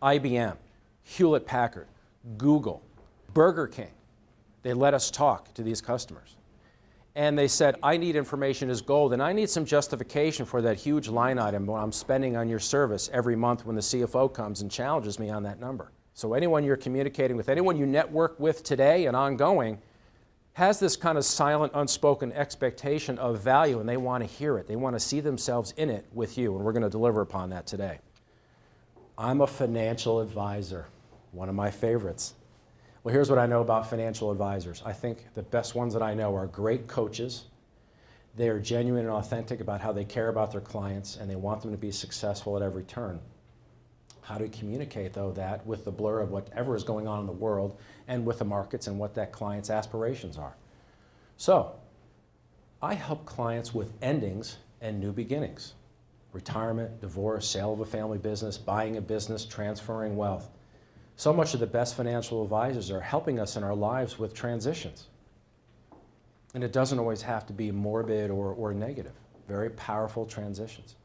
IBM, Hewlett-Packard, Google, Burger King. They let us talk to these customers. And they said, I need information as gold, and I need some justification for that huge line item when I'm spending on your service every month when the CFO comes and challenges me on that number. So anyone you're communicating with, anyone you network with today and ongoing, has this kind of silent, unspoken expectation of value, and they want to hear it. They want to see themselves in it with you, and we're going to deliver upon that today. I'm a financial advisor, one of my favorites. Well, here's what I know about financial advisors. I think the best ones that I know are great coaches. They are genuine and authentic about how they care about their clients, and they want them to be successful at every turn. How do you communicate, though, that with the blur of whatever is going on in the world and with the markets and what that client's aspirations are? So, I help clients with endings and new beginnings. Retirement, divorce, sale of a family business, buying a business, transferring wealth. So much of the best financial advisors are helping us in our lives with transitions. And it doesn't always have to be morbid or negative. Very powerful transitions.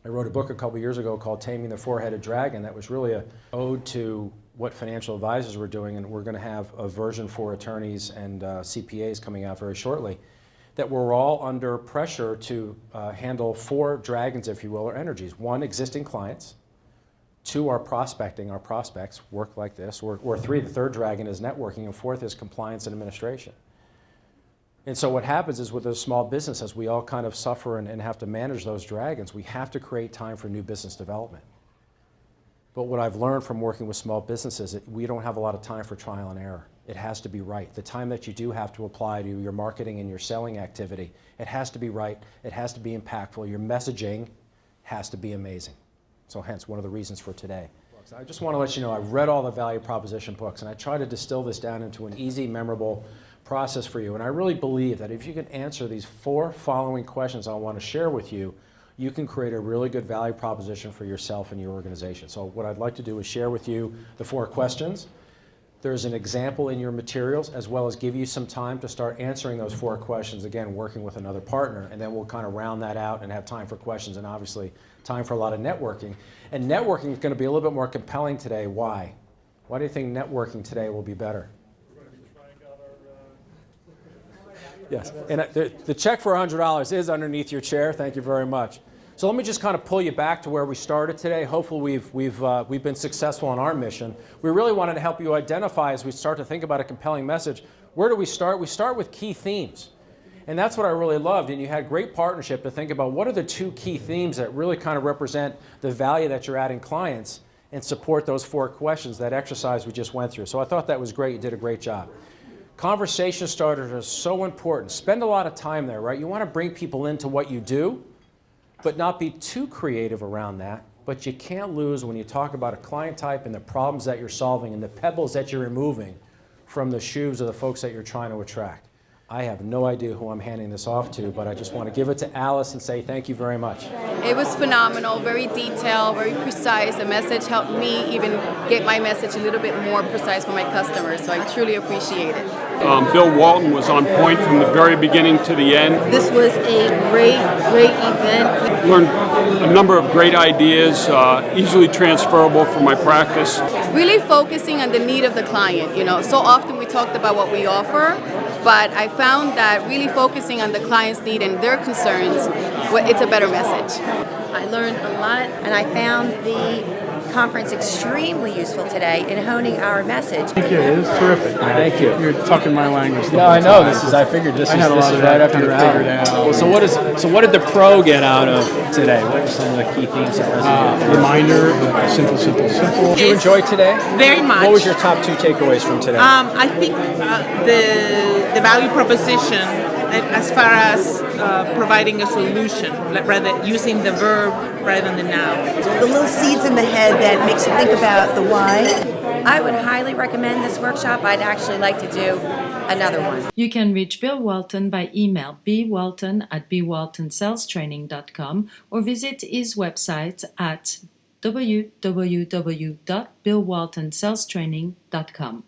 I wrote a book a couple years ago called Taming the Four-Headed Dragon that was really an ode to what financial advisors were doing, and we're going to have a version for attorneys and CPAs coming out very shortly, that we're all under pressure to handle four dragons, if you will, or energies. One, existing clients. Two, our prospecting, our prospects work like this. Or three, the third dragon is networking, and fourth is compliance and administration. And so what happens is with those small businesses, we all kind of suffer and have to manage those dragons. We have to create time for new business development. But what I've learned from working with small businesses is that we don't have a lot of time for trial and error. It has to be right. The time that you do have to apply to your marketing and your selling activity, it has to be right, it has to be impactful, your messaging has to be amazing. So hence, one of the reasons for today. I just want to let you know, I've read all the value proposition books, and I try to distill this down into an easy, memorable process for you. And I really believe that if you can answer these four following questions I want to share with you, you can create a really good value proposition for yourself and your organization. So what I'd like to do is share with you the four questions. There's an example in your materials, as well as give you some time to start answering those four questions, again, working with another partner, and then we'll kind of round that out and have time for questions and obviously time for a lot of networking. And networking is going to be a little bit more compelling today. Why? Why do you think networking today will be better? Yes, and the check for $100 is underneath your chair. Thank you very much. So let me just kind of pull you back to where we started today. Hopefully we've been successful in our mission. We really wanted to help you identify as we start to think about a compelling message. Where do we start? We start with key themes. And that's what I really loved. And you had great partnership to think about what are the two key themes that really kind of represent the value that you're adding clients and support those four questions, that exercise we just went through. So I thought that was great. You did a great job. Conversation starters are so important. Spend a lot of time there, right? You want to bring people into what you do, but not be too creative around that. But you can't lose when you talk about a client type and the problems that you're solving and the pebbles that you're removing from the shoes of the folks that you're trying to attract. I have no idea who I'm handing this off to, but I just want to give it to Alice and say thank you very much. It was phenomenal, very detailed, very precise. The message helped me even get my message a little bit more precise for my customers, so I truly appreciate it. Bill Walton was on point from the very beginning to the end. This was a great event. Learned a number of great ideas, easily transferable for my practice. Really focusing on the need of the client. You know, so often we talked about what we offer, but I found that really focusing on the client's need and their concerns, it's a better message. I learned a lot, and I found the conference extremely useful today in honing our message. Thank you. It was terrific. Thank you. You're talking my language. Yeah, I know. I figured this is right up your alley. Well, so what did the pro get out of today? What were some of the key themes that resonated? Reminder, simple. Did you enjoy today? Very much. What was your top two takeaways from today? I think the value proposition, as far as providing a solution, rather using the verb rather than the noun. The little seeds in the head that makes you think about the why. I would highly recommend this workshop. I'd actually like to do another one. You can reach Bill Walton by email bwalton@bwaltonsalestraining.com or visit his website at www.billwaltonsalestraining.com.